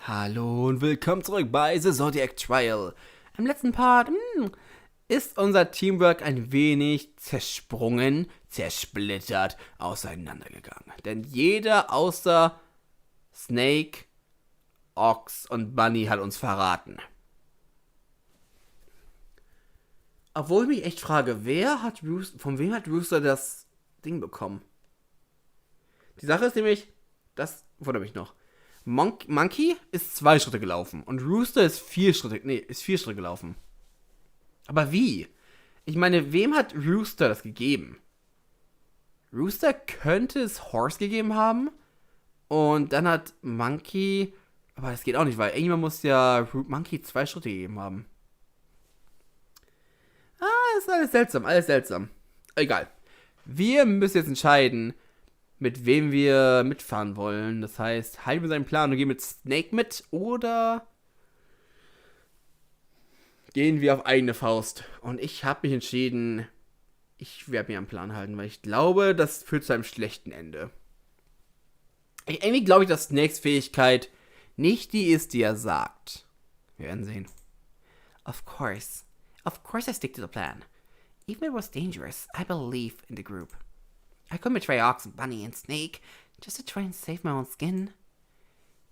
Hallo und willkommen zurück bei The Zodiac Trial. Im letzten Part ist unser Teamwork ein wenig zersprungen, zersplittert, auseinandergegangen. Denn jeder außer Snake, Ox und Bunny hat uns verraten. Obwohl ich mich echt frage, von wem hat Rooster das Ding bekommen? Die Sache ist nämlich, das wundert mich noch. Monkey ist 2 Schritte gelaufen und Rooster ist 4 Schritte gelaufen. Aber wie? Ich meine, wem hat Rooster das gegeben? Rooster könnte es Horse gegeben haben und dann hat Monkey, aber das geht auch nicht, weil irgendjemand muss ja Monkey 2 Schritte gegeben haben. Das ist alles seltsam. Egal. Wir müssen jetzt entscheiden, mit wem wir mitfahren wollen. Das heißt, halten wir seinen Plan und gehen mit Snake mit oder gehen wir auf eigene Faust. Und ich habe mich entschieden, ich werde mir am Plan halten, weil ich glaube, das führt zu einem schlechten Ende. Irgendwie glaube ich, dass Snakes Fähigkeit nicht die ist, die er sagt. Wir werden sehen. Of course I stick to the plan. Even if it was dangerous, I believe in the group. I could betray Ox, Bunny, and Snake just to try and save my own skin.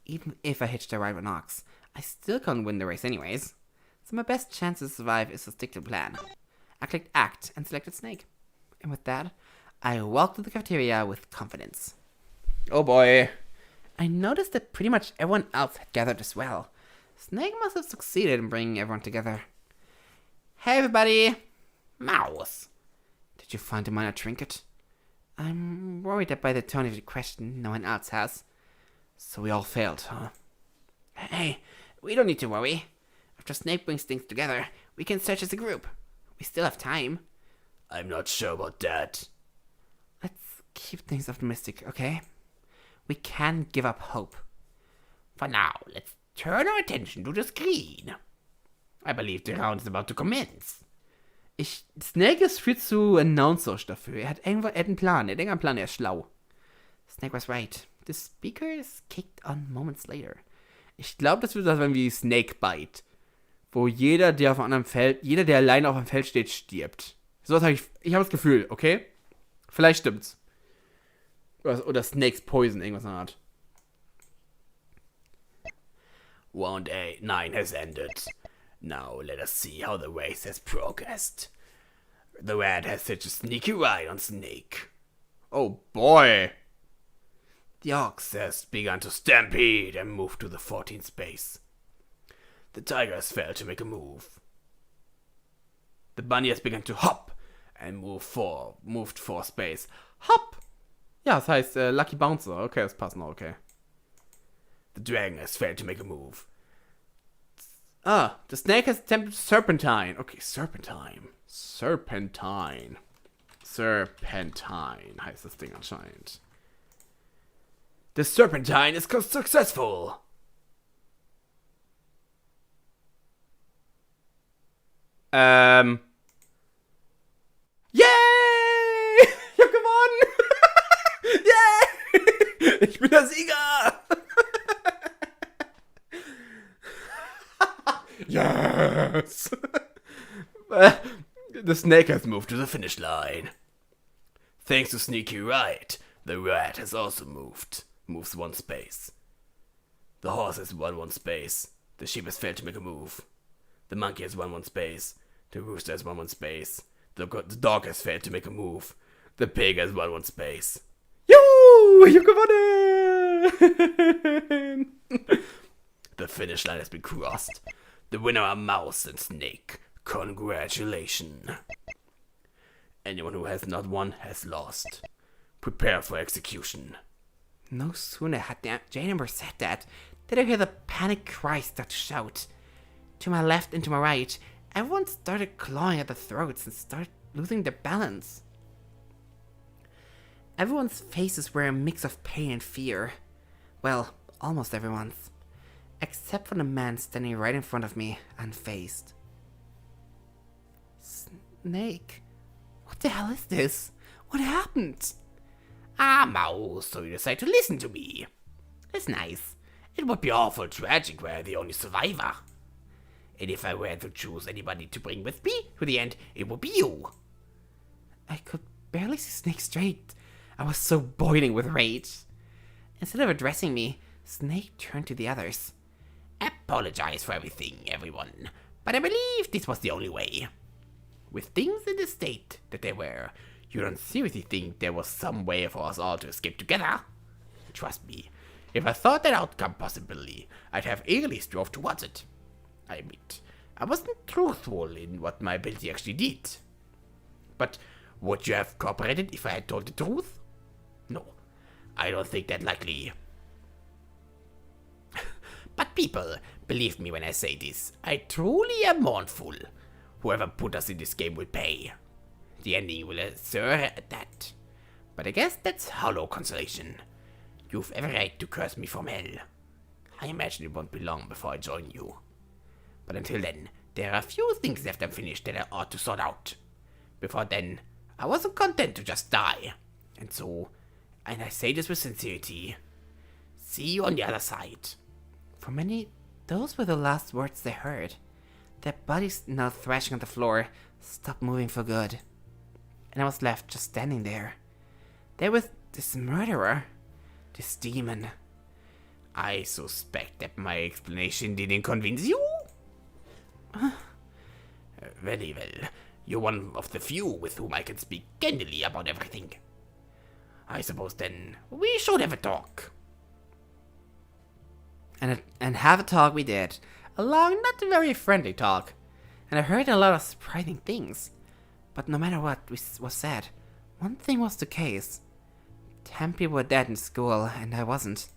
Even if I hitched a ride with Ox, I still can't win the race anyways. So my best chance to survive is to stick to the plan. I clicked Act and selected Snake. And with that, I walked to the cafeteria with confidence. Oh boy. I noticed that pretty much everyone else had gathered as well. Snake must have succeeded in bringing everyone together. Hey everybody! Mouse! Did you find a minor trinket? I'm worried that by the tone of the question, no one else has. So we all failed, huh? Hey, we don't need to worry. After Snake brings things together, we can search as a group. We still have time. I'm not sure about that. Let's keep things optimistic, okay? We can't give up hope. For now, let's turn our attention to the screen. I believe the round is about to commence. Snake ist viel zu announcerisch dafür. Er hat einen Plan. Er denkt einen Plan, er ist schlau. Snake was right. The speaker is kicked on moments later. Ich glaube, das wird das sein wie Snake Bite. Wo jeder, der alleine auf einem Feld steht, stirbt. So habe ich habe das Gefühl, okay? Vielleicht stimmt's. Oder Snake's Poison, irgendwas in der Art. Round 9 has ended. Now let us see how the race has progressed. The rat has such a sneaky ride on Snake. Oh boy! The ox has begun to stampede and move to the 14th space. The tiger has failed to make a move. The bunny has begun to hop and moved 4 space. Hop! Ja, das heißt Lucky Bouncer. Okay, das passt noch, okay. The dragon has failed to make a move. The snake has attempted serpentine. Okay, serpentine heißt das Ding anscheinend. The serpentine is successful. Yay! Ich hab gewonnen! Yay! Ich bin der Sieger! Yes! The snake has moved to the finish line. Thanks to Sneaky Right, the rat has also moved. Moves 1 space. The horse has won 1 space. The sheep has failed to make a move. The monkey has won 1 space. The rooster has won 1 space. The dog has failed to make a move. The pig has won 1 space. Juhu! Ich hab gewonnen! The finish line has been crossed. The winner are Mouse and Snake. Congratulations. Anyone who has not won has lost. Prepare for execution. No sooner had Jane said that, did I hear the panic cry start to shout. To my left and to my right, everyone started clawing at their throats and started losing their balance. Everyone's faces were a mix of pain and fear. Well, almost everyone's. Except for the man standing right in front of me, unfazed. Snake? What the hell is this? What happened? Ah, Mouse, so you decide to listen to me. That's nice. It would be awful tragic were I the only survivor. And if I were to choose anybody to bring with me to the end, it would be you. I could barely see Snake straight. I was so boiling with rage. Instead of addressing me, Snake turned to the others. Apologize for everything, everyone, but I believe this was the only way. With things in the state that they were, you don't seriously think there was some way for us all to escape together? Trust me, if I thought that outcome possibly, I'd have eagerly strove towards it. I admit, I wasn't truthful in what my ability actually did. But would you have cooperated if I had told the truth? No, I don't think that likely. But people, believe me when I say this, I truly am mournful. Whoever put us in this game will pay. The ending will assure at that. But I guess that's hollow consolation. You've every right to curse me from hell. I imagine it won't be long before I join you. But until then, there are a few things left unfinished that I ought to sort out. Before then, I wasn't content to just die. And so, and I say this with sincerity, see you on the other side. For many, those were the last words they heard. Their bodies, now thrashing on the floor, stopped moving for good. And I was left just standing there. There was this murderer. This demon. I suspect that my explanation didn't convince you? Very well. You're one of the few with whom I can speak candidly about everything. I suppose then we should have a talk. And have a talk we did. A long, not very friendly talk. And I heard a lot of surprising things. But no matter what was said, one thing was the case. 10 people were dead in school, and I wasn't.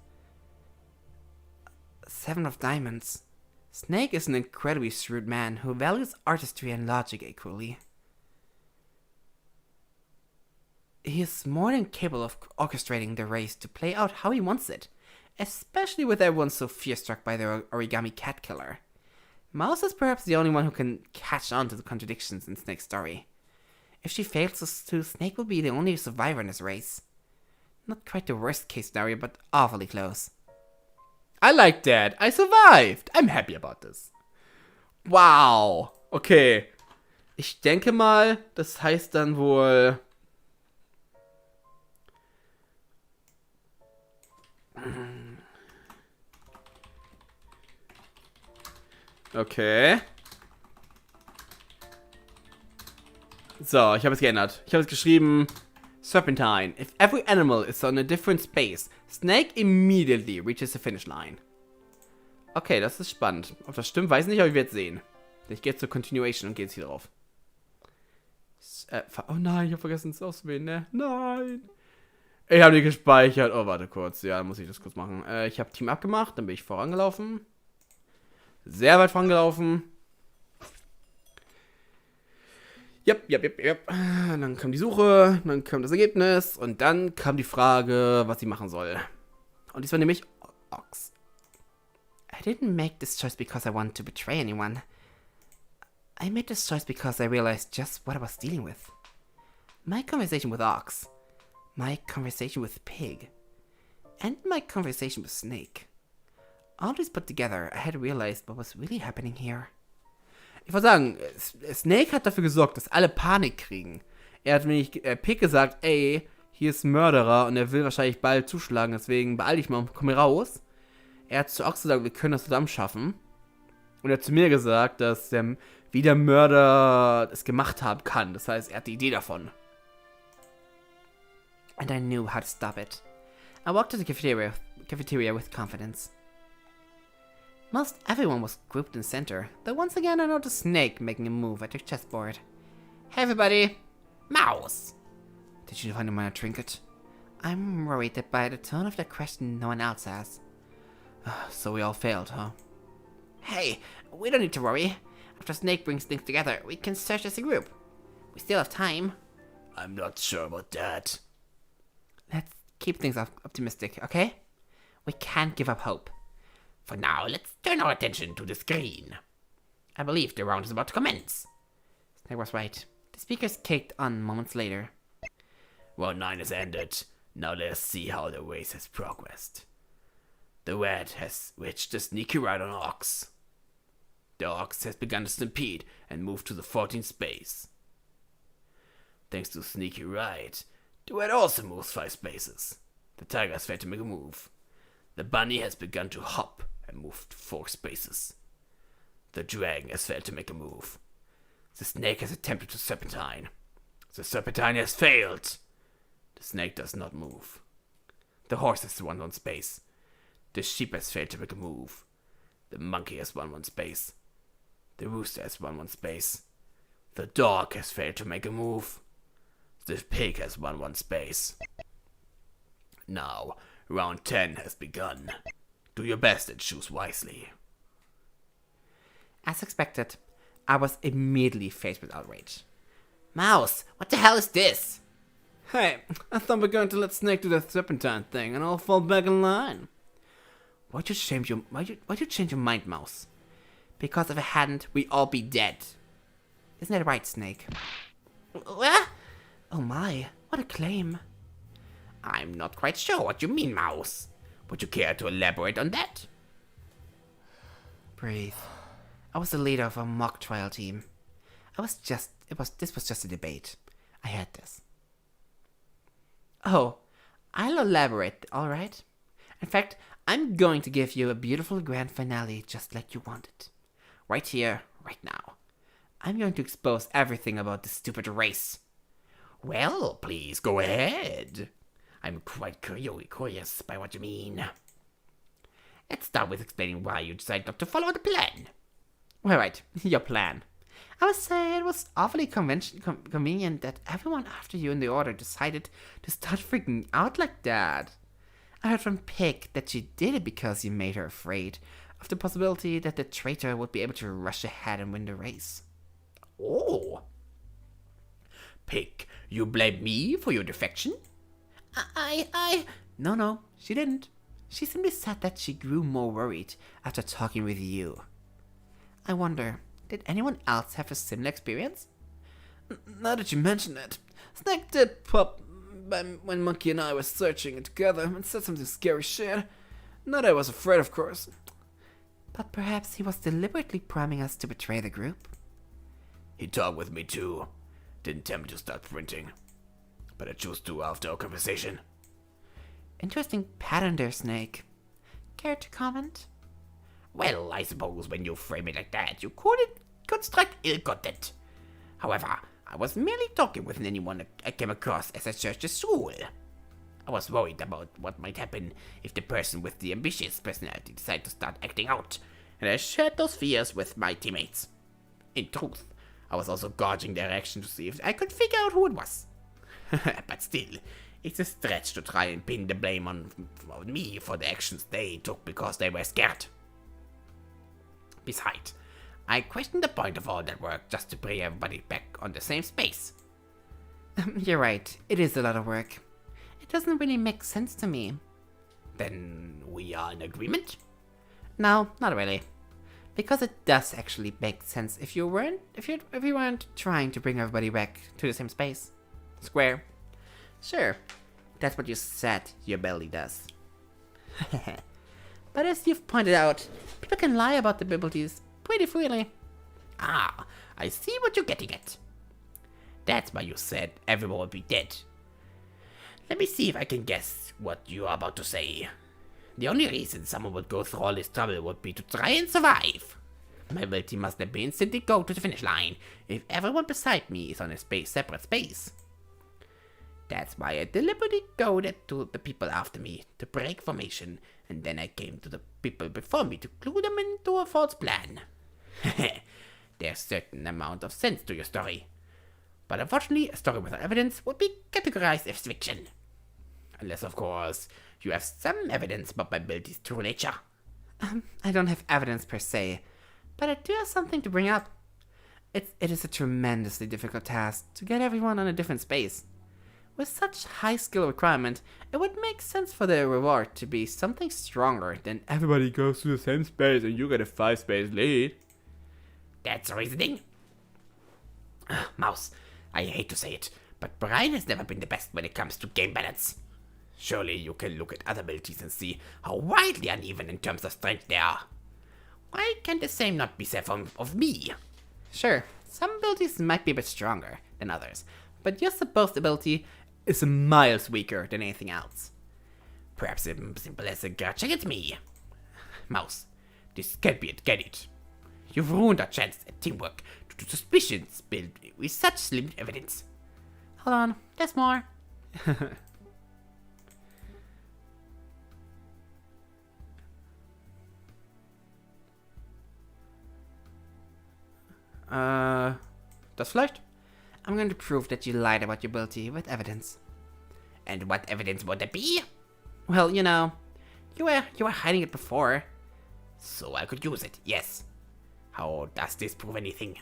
7 of diamonds. Snake is an incredibly shrewd man who values artistry and logic equally. He is more than capable of orchestrating the race to play out how he wants it, especially with everyone so fear-struck by the origami cat killer. Mouse is perhaps the only one who can catch on to the contradictions in Snake's story. If she fails to, Snake will be the only survivor in this race. Not quite the worst case scenario, but awfully close. I like that. I survived. I'm happy about this. Wow. Okay. Ich denke mal, das heißt dann wohl... Okay. So, ich habe es geändert. Ich habe es geschrieben... Serpentine. If every animal is on a different space, Snake immediately reaches the finish line. Okay, das ist spannend. Ob das stimmt, weiß ich nicht, aber wir werden sehen. Ich gehe zur Continuation und gehe jetzt hier drauf. Oh nein, ich habe vergessen es auszuwählen, ne? Nein. Ich habe nicht gespeichert. Oh, warte kurz. Ja, dann muss ich das kurz machen. Ich habe Team abgemacht, dann bin ich vorangelaufen. Sehr weit vorangelaufen. Yep. Dann kam die Suche, dann kam das Ergebnis und dann kam die Frage, was sie machen soll. Und dies war nämlich Ox. I didn't make this choice because I wanted to betray anyone. I made this choice because I realized just what I was dealing with. My conversation with Ox, my conversation with Pig, and my conversation with Snake. All these put together, I had realized what was really happening here. Ich wollte sagen, Snake hat dafür gesorgt, dass alle Panik kriegen. Er hat nämlich Pig gesagt, ey, hier ist ein Mörderer und er will wahrscheinlich bald zuschlagen, deswegen beeil dich mal und komm hier raus. Er hat zu Ox gesagt, wir können das zusammen schaffen. Und er hat zu mir gesagt, dass wie der Mörder es gemacht haben kann. Das heißt, er hat die Idee davon. And I knew how to stop it. I walked to the cafeteria with confidence. Most everyone was grouped in the center, though once again I noticed Snake making a move at the chessboard. Hey everybody! Mouse! Did you find a minor trinket? I'm worried that by the tone of the question no one else has. So we all failed, huh? Hey, we don't need to worry. After Snake brings things together, we can search as a group. We still have time. I'm not sure about that. Let's keep things optimistic, okay? We can't give up hope. For now, let's turn our attention to the screen. I believe the round is about to commence. Snake was right. The speakers kicked on moments later. Round 9 has ended. Now let's see how the race has progressed. The rat has hitched a sneaky ride on ox. The ox has begun to stampede and move to the 14th space. Thanks to the sneaky ride, the rat also moves 5 spaces. The tiger has failed to make a move. The bunny has begun to hop and moved 4 spaces. The dragon has failed to make a move. The snake has attempted to serpentine. The serpentine has failed. The snake does not move. The horse has won 1 space. The sheep has failed to make a move. The monkey has won 1 space. The rooster has won 1 space. The dog has failed to make a move. The pig has won 1 space. Now, round 10 has begun. Do your best and choose wisely. As expected, I was immediately faced with outrage. Mouse, what the hell is this? Hey, I thought we were going to let Snake do the serpentine thing and I'll fall back in line. Why'd you change your mind, Mouse? Because if I hadn't, we'd all be dead. Isn't that right, Snake? What? Oh my, what a claim. I'm not quite sure what you mean, Mouse. Would you care to elaborate on that? Breathe. I was the leader of a mock trial team. This was just a debate. I had this. Oh, I'll elaborate, alright? In fact, I'm going to give you a beautiful grand finale just like you wanted. Right here, right now. I'm going to expose everything about this stupid race. Well, please go ahead. I'm quite curious by what you mean. Let's start with explaining why you decided not to follow the plan. Well, right, your plan. I would say it was awfully convenient that everyone after you in the order decided to start freaking out like that. I heard from Pig that she did it because you made her afraid of the possibility that the traitor would be able to rush ahead and win the race. Oh. Pig, you blame me for your defection? No, she didn't. She simply said that she grew more worried after talking with you. I wonder, did anyone else have a similar experience? Now that you mention it, Snake did pop when Monkey and I were searching it together and said something scary shit. Not that I was afraid, of course. But perhaps he was deliberately priming us to betray the group. He talked with me too. Didn't tell me to start printing. But I chose to after our conversation. Interesting pattern there, Snake. Care to comment? Well, I suppose when you frame it like that, you could construct ill content. However, I was merely talking with anyone I came across as I searched the school. I was worried about what might happen if the person with the ambitious personality decided to start acting out, and I shared those fears with my teammates. In truth, I was also gauging their action to see if I could figure out who it was. But still, it's a stretch to try and pin the blame on me for the actions they took because they were scared. Besides, I question the point of all that work just to bring everybody back on the same space. You're right, it is a lot of work. It doesn't really make sense to me. Then we are in agreement? No, not really. Because it does actually make sense if you weren't trying to bring everybody back to the same space. Square. Sure, that's what you said your belly does. But as you've pointed out, people can lie about their abilities pretty freely. Ah, I see what you're getting at. That's why you said everyone would be dead. Let me see if I can guess what you are about to say. The only reason someone would go through all this trouble would be to try and survive. My ability must have been instantly go to the finish line if everyone beside me is on a separate space. That's why I deliberately goaded to the people after me to break formation, and then I came to the people before me to clue them into a false plan. There's a certain amount of sense to your story. But unfortunately, a story without evidence would be categorized as fiction. Unless, of course, you have some evidence about my ability's true nature. I don't have evidence per se, but I do have something to bring up. It is a tremendously difficult task to get everyone on a different space. With such high skill requirement, it would make sense for the reward to be something stronger than Everybody goes to the same space and you get a 5-space lead. That's reasoning. Mouse, I hate to say it, but Brian has never been the best when it comes to game balance. Surely you can look at other abilities and see how widely uneven in terms of strength they are. Why can the same not be said of me? Sure, some abilities might be a bit stronger than others, but your supposed ability is miles weaker than anything else. Perhaps as simple as a grudge against me. Mouse, this can't be it, get it? You've ruined our chance at teamwork due to suspicions built with such slim evidence. Hold on, there's more. Das vielleicht? I'm going to prove that you lied about your ability with evidence. And what evidence would that be? Well, you know, you were hiding it before. So I could use it, yes. How does this prove anything?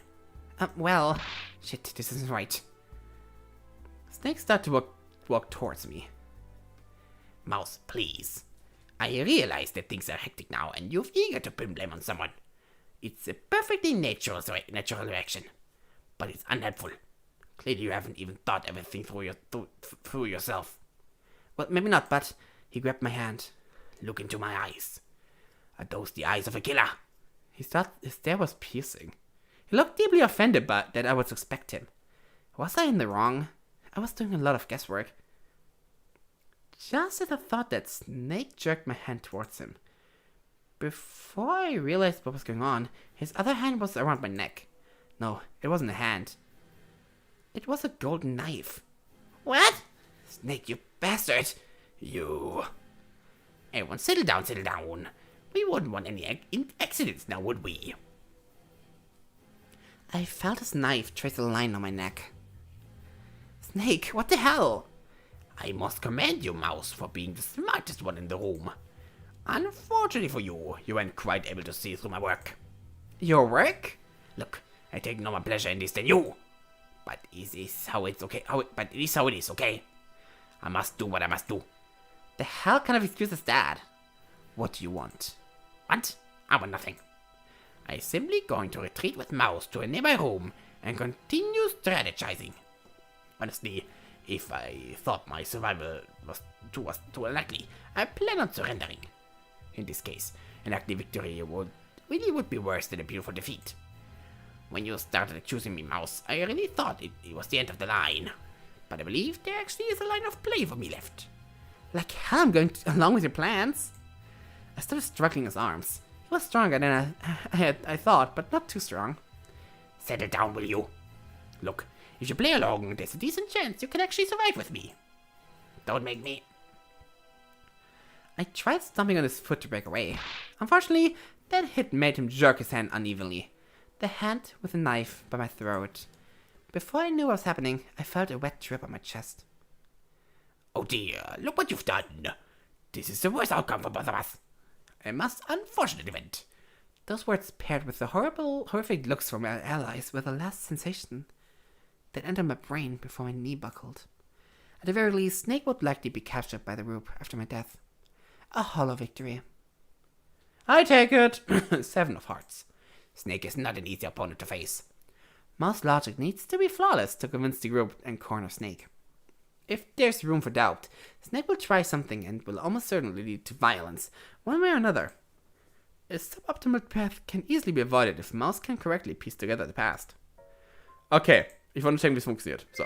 Well, shit, this isn't right. Snake started to walk towards me. Mouse, please. I realize that things are hectic now and you're eager to pin blame on someone. It's a perfectly natural reaction. But it's unhelpful. Clearly you haven't even thought everything through yourself. Well, maybe not, but he grabbed my hand. Look into my eyes. Are those the eyes of a killer? His stare was piercing. He looked deeply offended but that I would suspect him. Was I in the wrong? I was doing a lot of guesswork. Just as I thought that, Snake jerked my hand towards him. Before I realized what was going on, his other hand was around my neck. No, it wasn't a hand. It was a golden knife. What? Snake, you bastard! You... Everyone, settle down, settle down. We wouldn't want any accidents now, would we? I felt his knife trace a line on my neck. Snake, what the hell? I must commend you, Mouse, for being the smartest one in the room. Unfortunately for you, you weren't quite able to see through my work. Your work? Look, I take no more pleasure in this than you. But it is how it's okay. But it is how it is, okay? I must do what I must do. The hell kind of excuse is that? What do you want? What? I want nothing. I'm simply going to retreat with Mouse to a nearby room and continue strategizing. Honestly, if I thought my survival was too unlikely, I plan on surrendering. In this case, an ugly victory would be worse than a beautiful defeat. When you started accusing me, Mouse, I really thought it was the end of the line. But I believe there actually is a line of play for me left. Like hell I'm going along with your plans. I started struggling his arms. He was stronger than I thought, but not too strong. Settle down, will you? Look, if you play along, there's a decent chance you can actually survive with me. Don't make me... I tried stomping on his foot to break away. Unfortunately, that hit made him jerk his hand unevenly. The hand with a knife by my throat. Before I knew what was happening, I felt a wet drip on my chest. Oh dear, look what you've done. This is the worst outcome for both of us. A most unfortunate event. Those words paired with the horrific looks from my allies were the last sensation that entered my brain before my knee buckled. At the very least, Snake would likely be captured by the group after my death. A hollow victory. I take it. 7 of hearts. Snake is not an easy opponent to face. Mouse logic needs to be flawless to convince the group and corner Snake. If there's room for doubt, Snake will try something and will almost certainly lead to violence, one way or another. A suboptimal path can easily be avoided if Mouse can correctly piece together the past. Okay, ich wollte checken, wie es funktioniert. So.